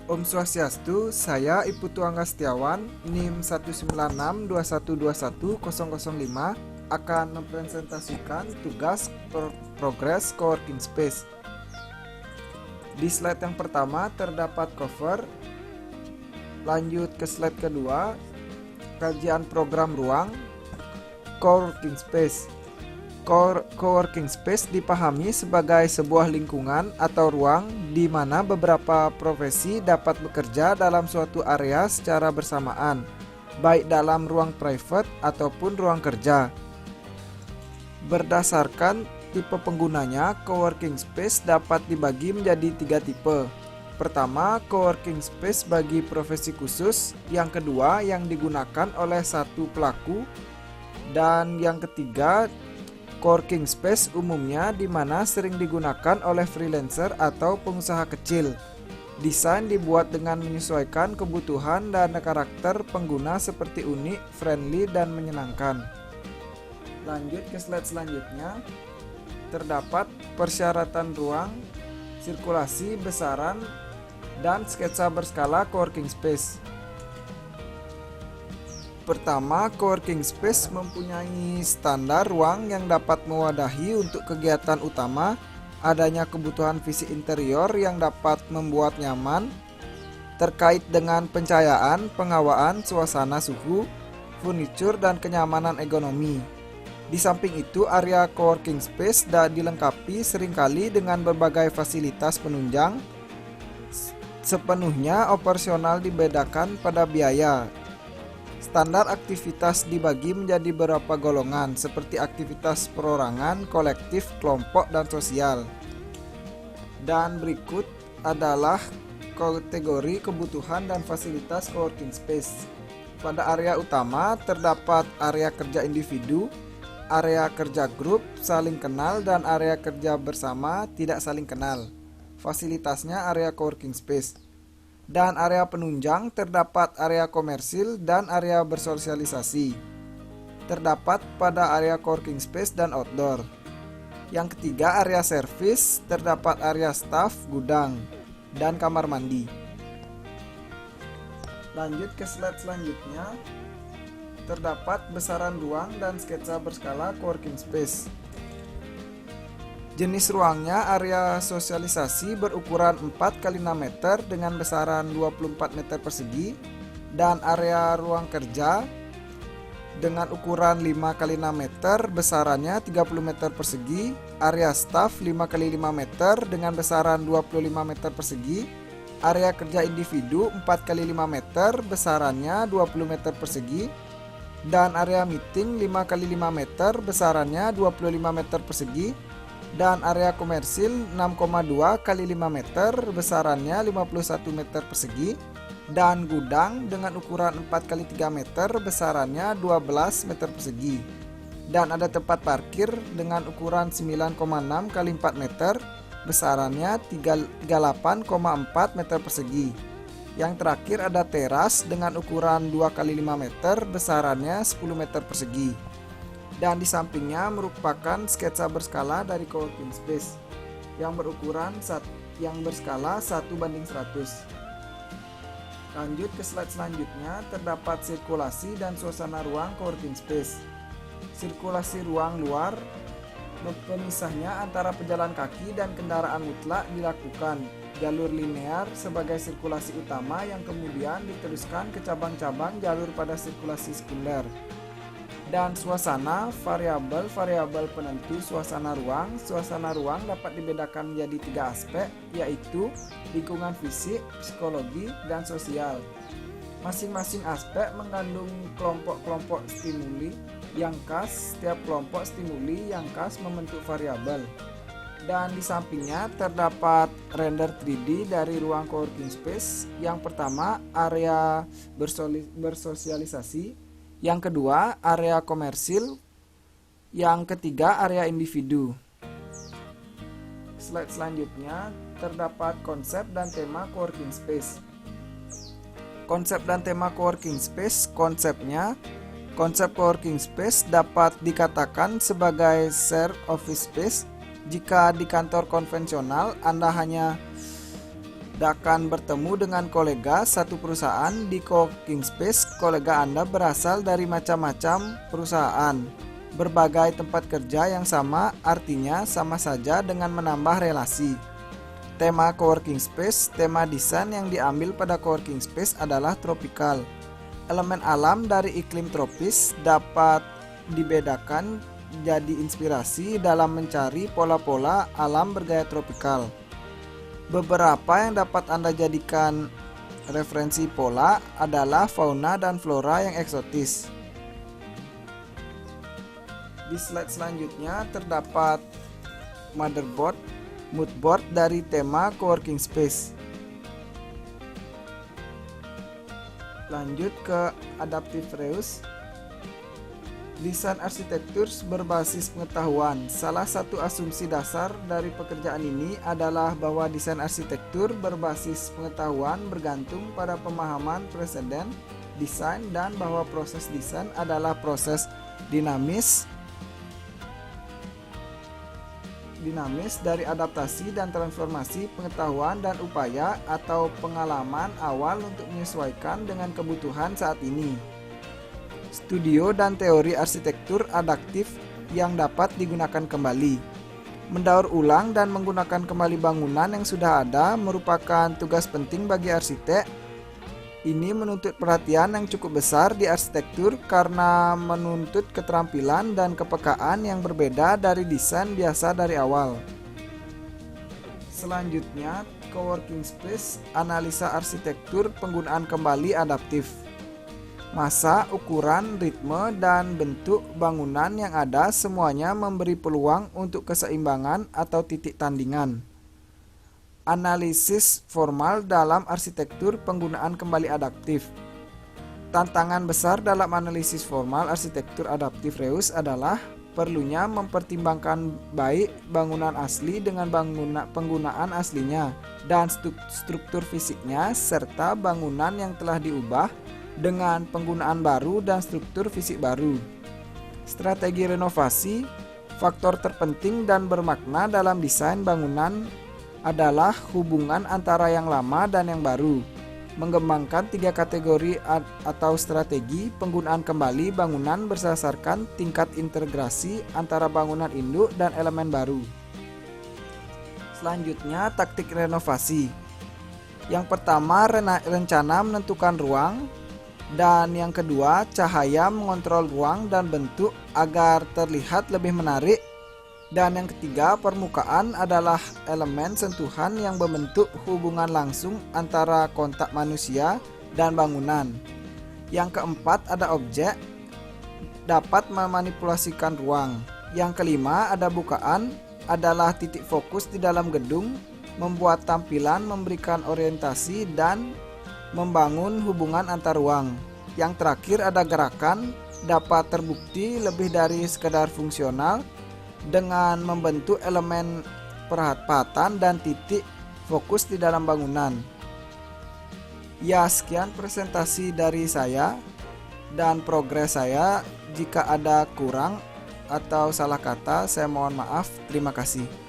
Om Swastiastu, saya Iputu Tuangga Setiawan, NIM 19621210005 akan mempresentasikan tugas progres coworking space. Di slide yang pertama terdapat cover, lanjut ke slide kedua, kajian program ruang coworking space. Coworking space dipahami sebagai sebuah lingkungan atau ruang di mana beberapa profesi dapat bekerja dalam suatu area secara bersamaan, baik dalam ruang private ataupun ruang kerja. Berdasarkan tipe penggunanya, coworking space dapat dibagi menjadi 3 tipe. Pertama, coworking space bagi profesi khusus, yang kedua yang digunakan oleh satu pelaku, dan yang ketiga coworking space umumnya di mana sering digunakan oleh freelancer atau pengusaha kecil. Desain dibuat dengan menyesuaikan kebutuhan dan karakter pengguna seperti unik, friendly, dan menyenangkan. Lanjut ke slide selanjutnya. Terdapat persyaratan ruang, sirkulasi, besaran, dan sketsa berskala coworking space. Pertama, coworking space mempunyai standar ruang yang dapat mewadahi untuk kegiatan utama, adanya kebutuhan fisik interior yang dapat membuat nyaman, terkait dengan pencahayaan, pengawaan, suasana suhu, furniture, dan kenyamanan ergonomi. Di samping itu, area coworking space dilengkapi seringkali dengan berbagai fasilitas penunjang. Sepenuhnya operasional dibedakan pada biaya. Standar aktivitas dibagi menjadi beberapa golongan, seperti aktivitas perorangan, kolektif, kelompok, dan sosial. Dan berikut adalah kategori kebutuhan dan fasilitas coworking space. Pada area utama terdapat area kerja individu, area kerja grup, saling kenal, dan area kerja bersama tidak saling kenal. Fasilitasnya area coworking space. Dan area penunjang terdapat area komersil dan area bersosialisasi. Terdapat pada area coworking space dan outdoor. Yang ketiga, area service, terdapat area staff, gudang, dan kamar mandi. Lanjut ke slide selanjutnya. Terdapat besaran ruang dan sketsa berskala coworking space. Jenis ruangnya area sosialisasi berukuran 4x6 meter dengan besaran 24 meter persegi, dan area ruang kerja dengan ukuran 5x6 meter besarannya 30 meter persegi, area staff 5x5 meter dengan besaran 25 meter persegi, area kerja individu 4x5 meter besarannya 20 meter persegi, dan area meeting 5x5 meter besarannya 25 meter persegi, dan area komersil 6,2 x 5 meter besarannya 51 meter persegi, dan gudang dengan ukuran 4 x 3 meter besarannya 12 meter persegi, dan ada tempat parkir dengan ukuran 9,6 x 4 meter besarannya 38,4 meter persegi. Yang terakhir ada teras dengan ukuran 2 x 5 meter besarannya 10 meter persegi. Dan di sampingnya merupakan sketsa berskala dari coworking space yang berskala 1:100. Lanjut ke slide selanjutnya, terdapat sirkulasi dan suasana ruang coworking space. Sirkulasi ruang luar, pemisahnya antara pejalan kaki dan kendaraan mutlak dilakukan. Jalur linear sebagai sirkulasi utama yang kemudian diteruskan ke cabang-cabang jalur pada sirkulasi sekunder. Dan suasana, variabel penentu suasana ruang. Suasana ruang dapat dibedakan menjadi 3 aspek, yaitu lingkungan fisik, psikologi, dan sosial. Masing-masing aspek mengandung kelompok-kelompok stimuli yang khas. Setiap kelompok stimuli yang khas membentuk variabel. Dan di sampingnya terdapat render 3D dari ruang coworking space. Yang pertama, area bersosialisasi. Yang kedua, area komersil. Yang ketiga, area individu. Slide selanjutnya, terdapat konsep dan tema coworking space. Konsep dan tema coworking space. Konsepnya, konsep coworking space dapat dikatakan sebagai shared office space. Jika di kantor konvensional, Anda hanya akan bertemu dengan kolega satu perusahaan di coworking space. Kolega Anda berasal dari macam-macam perusahaan, berbagai tempat kerja yang sama, artinya sama saja dengan menambah relasi. Tema coworking space, tema desain yang diambil pada coworking space adalah tropical. Elemen alam dari iklim tropis dapat dibedakan jadi inspirasi dalam mencari pola-pola alam bergaya tropikal. Beberapa yang dapat Anda jadikan referensi pola adalah fauna dan flora yang eksotis. Di slide selanjutnya terdapat moodboard dari tema coworking space. Lanjut ke adaptive reuse. Desain arsitektur berbasis pengetahuan. Salah satu asumsi dasar dari pekerjaan ini adalah bahwa desain arsitektur berbasis pengetahuan bergantung pada pemahaman preseden desain dan bahwa proses desain adalah proses dinamis dari adaptasi dan transformasi pengetahuan dan upaya atau pengalaman awal untuk menyesuaikan dengan kebutuhan saat ini. Studio dan teori arsitektur adaptif yang dapat digunakan kembali. Mendaur ulang dan menggunakan kembali bangunan yang sudah ada merupakan tugas penting bagi arsitek. Ini menuntut perhatian yang cukup besar di arsitektur karena menuntut keterampilan dan kepekaan yang berbeda dari desain biasa dari awal. Selanjutnya, coworking space, analisa arsitektur penggunaan kembali adaptif. Masa, ukuran, ritme, dan bentuk bangunan yang ada semuanya memberi peluang untuk keseimbangan atau titik tandingan. Analisis formal dalam arsitektur penggunaan kembali adaptif. Tantangan besar dalam analisis formal arsitektur adaptif reuse adalah perlunya mempertimbangkan baik bangunan asli dengan penggunaan aslinya dan struktur fisiknya serta bangunan yang telah diubah dengan penggunaan baru dan struktur fisik baru. Strategi renovasi, faktor terpenting dan bermakna dalam desain bangunan adalah hubungan antara yang lama dan yang baru. Mengembangkan 3 kategori atau strategi penggunaan kembali bangunan berdasarkan tingkat integrasi antara bangunan induk dan elemen baru. Selanjutnya, taktik renovasi. Yang pertama, rencana menentukan ruang. Dan yang kedua, cahaya mengontrol ruang dan bentuk agar terlihat lebih menarik. Dan yang ketiga, permukaan adalah elemen sentuhan yang membentuk hubungan langsung antara kontak manusia dan bangunan. Yang keempat, ada objek dapat memanipulasikan ruang. Yang kelima, ada bukaan adalah titik fokus di dalam gedung, membuat tampilan, memberikan orientasi dan membangun hubungan antar ruang. Yang terakhir ada gerakan, dapat terbukti lebih dari sekedar fungsional dengan membentuk elemen perapatan dan titik fokus di dalam bangunan. Ya, sekian presentasi dari saya dan progres saya. Jika ada kurang atau salah kata, saya mohon maaf. Terima kasih.